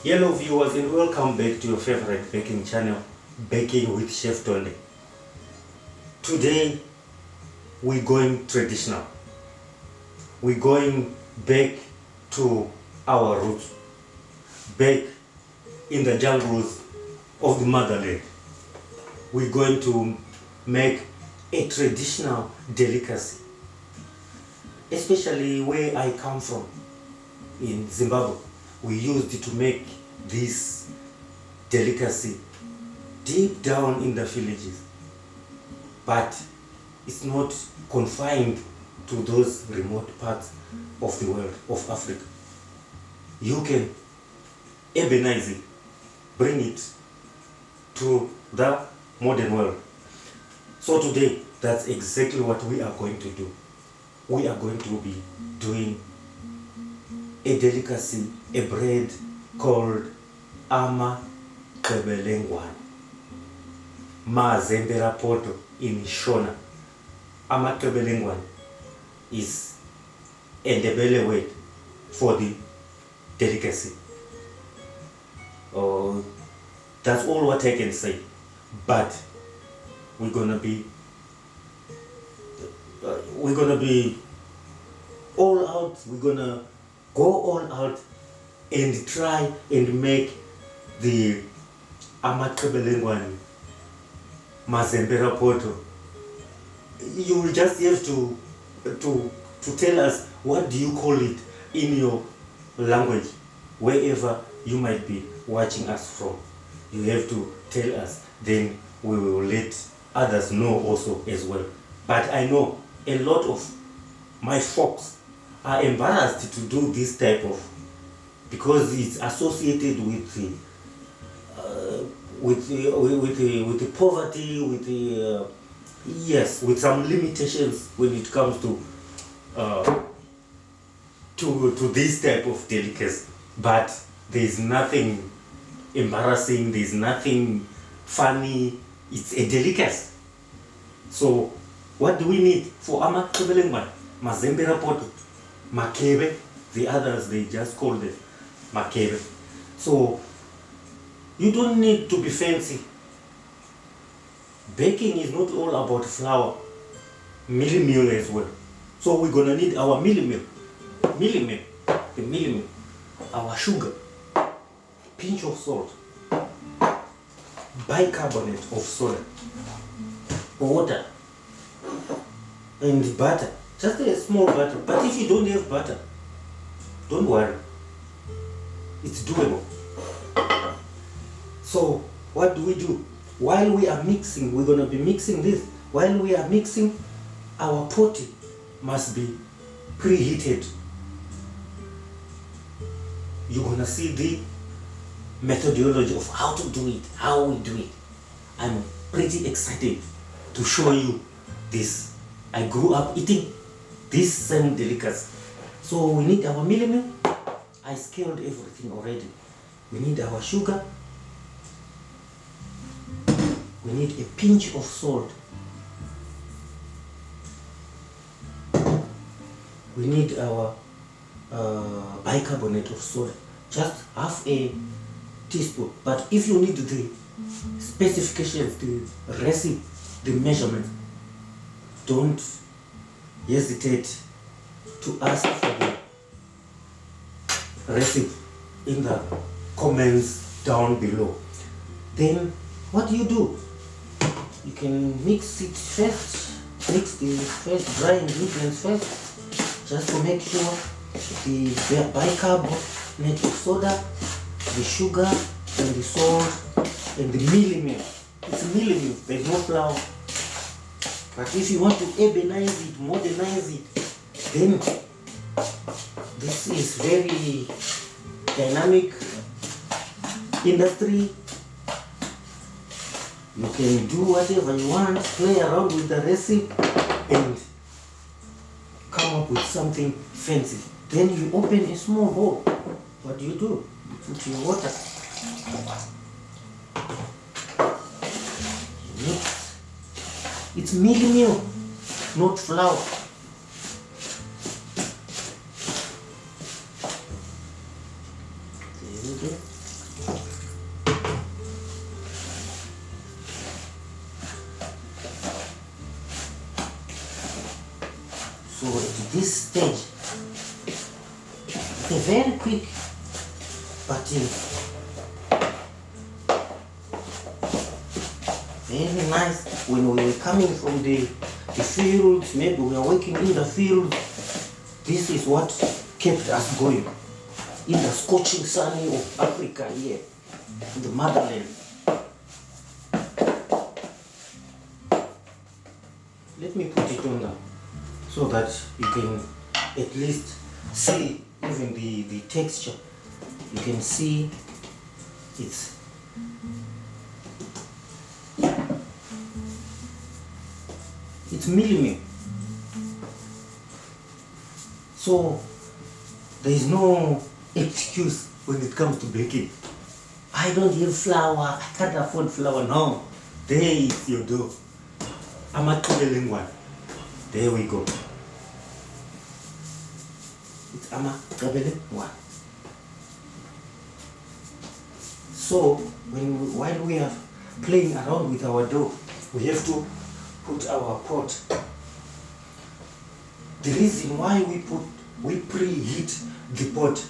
Hello viewers, and welcome back to your favorite baking channel, Baking with Chef Tonde. Today we're going traditional. We're going back to our roots, back in the jungles of the motherland. We're going to make a traditional delicacy, especially where I come from in Zimbabwe. We used to make this delicacy deep down in the villages, but it's not confined to those remote parts of the world of Africa. You can urbanize it, bring it to the modern world. So today, that's exactly what we are going to do. We are going to be doing a delicacy, a bread called AMAQEBELENGWANE, MAZEMBERAPOTO in Shona. AMAQEBELENGWANE is a Ndebele word for the delicacy. That's all what I can say. But we're gonna be all out. We're gonna go all out and try and make the AMAQEBELENGWANE Mazemberapoto. You will just have to tell us what do you call it in your language, wherever you might be watching us from. You have to tell us, then we will let others know also as well. But I know a lot of my folks are embarrassed to do this type of, because it's associated with the poverty, with the yes, with some limitations when it comes to this type of delicacy. But there is nothing embarrassing, there is nothing funny. It's a delicacy. So what do we need for AMAQEBELENGWANE? Mazemberapoto, MAKEVE, the others they just call it MAKEVE. So you don't need to be fancy. Baking is not all about flour, mealie meal as well. So we're gonna need our mealie meal, our sugar, pinch of salt, bicarbonate of soda, water, and butter. Just a small butter. But if you don't have butter, don't worry, it's doable. So what do we do? While we are mixing, we're going to be mixing this. While we are mixing, our pot must be preheated. You're going to see the methodology of how to do it, how we do it. I'm pretty excited to show you this. I grew up eating this same delicacy. So we need our mealie meal. I scaled everything already. We need our sugar. We need a pinch of salt. We need our bicarbonate of soda, just half a teaspoon. But if you need the specifications, the recipe, the measurements, don't hesitate to ask for the recipe in the comments down below. Then what do? You can mix it first, mix the first dry ingredients first, just to make sure the bicarbonate of soda, the sugar, and the salt, and the mealie meal. It's mealie meal, there's no flour. But if you want to urbanize it, modernize it, then this is very dynamic industry. You can do whatever you want, play around with the recipe and come up with something fancy. Then you open a small bowl. What do? You put your water. You mix. It's mealie meal, not flour. There you go. this stage. They're very quick, but very nice. When we were coming from the fields, maybe we are working in the field, this is what kept us going. In the scorching sun of Africa here, in the motherland. Let me put it on now, so that you can at least see even the texture. You can see it's millimeter. So there is no excuse when it comes to baking. I don't have flour, I can't afford flour. No, there is your dough. AMAQEBELENGWANE. There we go. It's AMAQEBELENGWANE. So while we are playing around with our dough, we have to put our pot. The reason why we preheat the pot,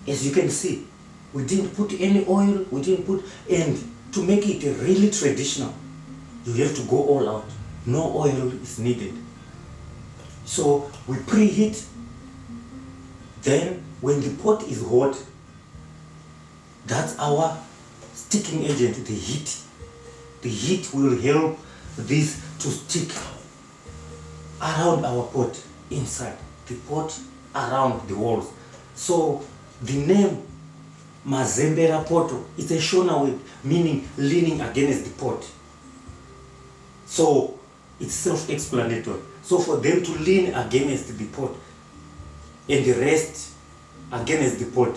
as you can see, we didn't put any oil, we didn't put, and to make it really traditional, you have to go all out. No oil is needed. So we preheat, then when the pot is hot, that's our sticking agent, the heat. The heat will help this to stick around our pot, inside the pot, around the walls. So the name MAZEMBERAPOTO is a Shona word meaning leaning against the pot. So it's self-explanatory. So for them to lean against the pot and the rest against the pot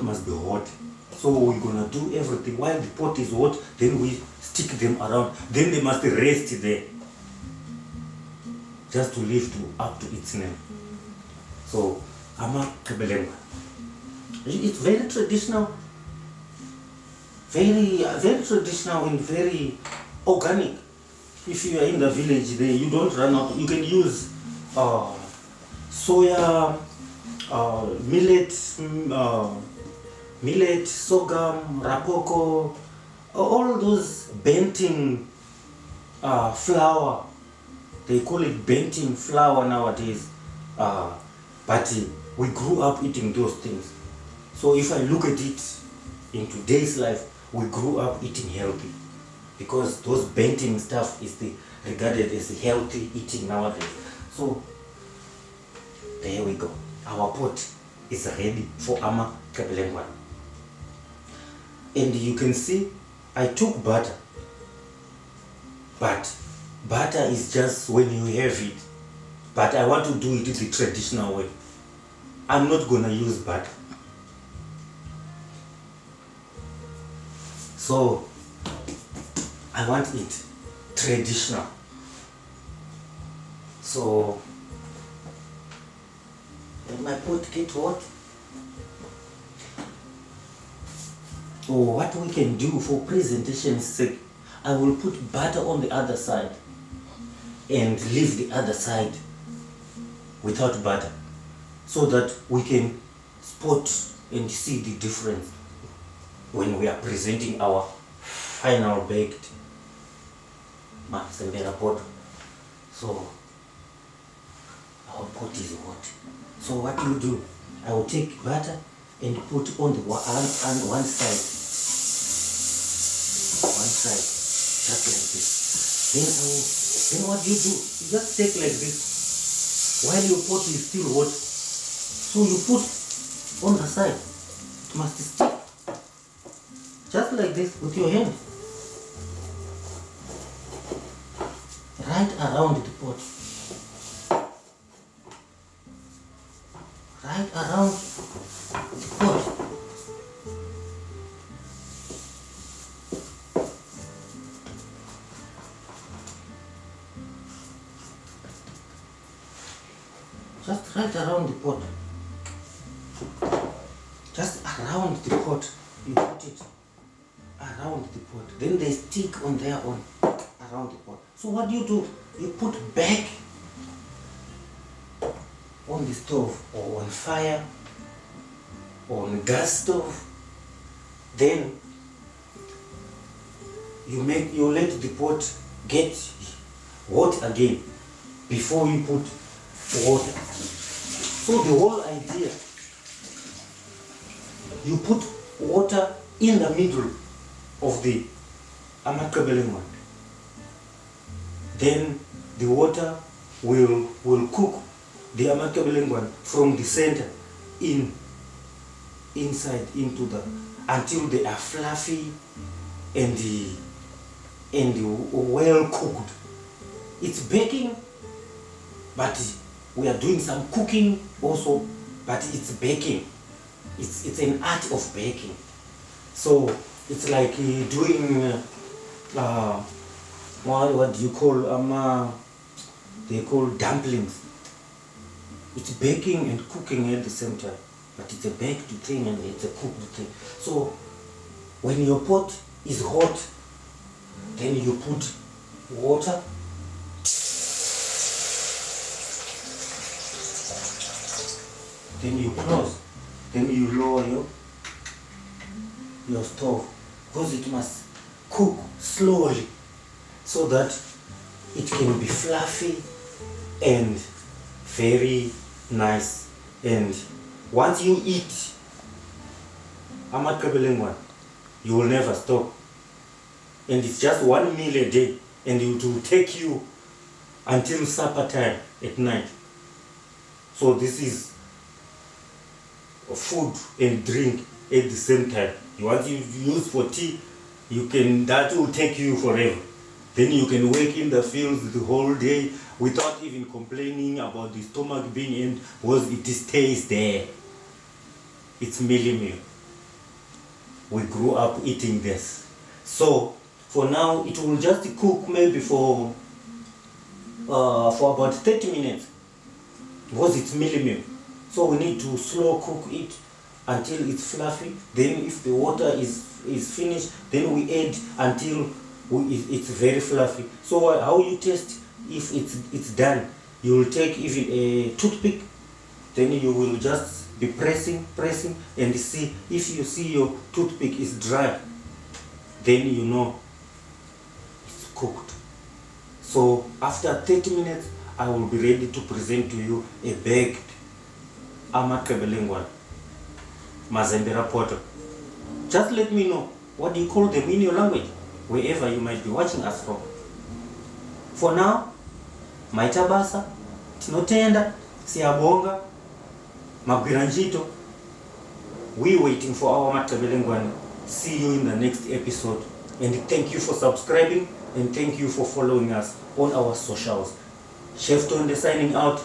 must be hot. So we're gonna do everything while the pot is hot, then we stick them around, then they must rest there just to live up to its name. So AMAQEBELENGWANE. It's very traditional, very traditional and very organic. If you are in the village there, you don't run out. You can use soya, millet, sorghum, rapoko, all those benting flour. They call it benting flour nowadays. But we grew up eating those things. So if I look at it in today's life, we grew up eating healthy, because those benting stuff is regarded as healthy eating nowadays. So there we go. Our pot is ready for AMAQEBELENGWANE. And you can see I took butter, but butter is just when you have it. But I want to do it the traditional way. I'm not gonna use butter. So I want it traditional. So let my pot get hot. So what we can do for presentation's sake, I will put butter on the other side and leave the other side without butter, so that we can spot and see the difference when we are presenting our final baked MAZEMBERAPOTO. So our pot is hot. So what you do, I will take butter and put on the one side, just like this. Then what you do, you just take like this while your pot is still hot. So you put on the side, it must stick just like this with your hand, right around the pot, right around the pot. Just right around the pot. Just around the pot. You put it around the pot. Then they stick on their own around the pot. So what do? You put back on the stove or on fire or on gas stove, then you let the pot get hot again before you put water. So the whole idea, you put water in the middle of the AMAQEBELENGWANE. Then the water will cook the AMAQEBELENGWANE from the center inside into the, until they are fluffy and well cooked. It's baking, but we are doing some cooking also, but it's baking. It's an art of baking. So it's like doing what do you call they call dumplings. It's baking and cooking at the same time, but it's a baked thing and it's a cooked thing. So when your pot is hot, then you put water, then you close, then you lower your stove, because it must cook slowly so that it can be fluffy and very nice. And once you eat AMAQEBELENGWANE, you will never stop. And it's just 1 meal a day, and it will take you until supper time at night. So this is food and drink at the same time. What you use for tea, that will take you forever. Then you can work in the fields the whole day without even complaining about the stomach being empty, because it stays there. It's mealy meal. We grew up eating this. So for now, it will just cook maybe for about 30 minutes, because it's mealy meal. So we need to slow cook it until it's fluffy. Then if the water is finished, then we add until it's very fluffy. So how you test if it's done? You will take even a toothpick, then you will just be pressing and see. If you see your toothpick is dry, then you know it's cooked. So after 30 minutes, I will be ready to present to you a baked AMAQEBELENGWANE, MAZEMBERAPOTO. Just let me know what you call them in your language, wherever you might be watching us from. For now, maitabasa, tinotenda, siyabonga, magwiranjito. We waiting for our AMAQEBELENGWANE. See you in the next episode, and thank you for subscribing, and thank you for following us on our socials. Chef TONDE signing out.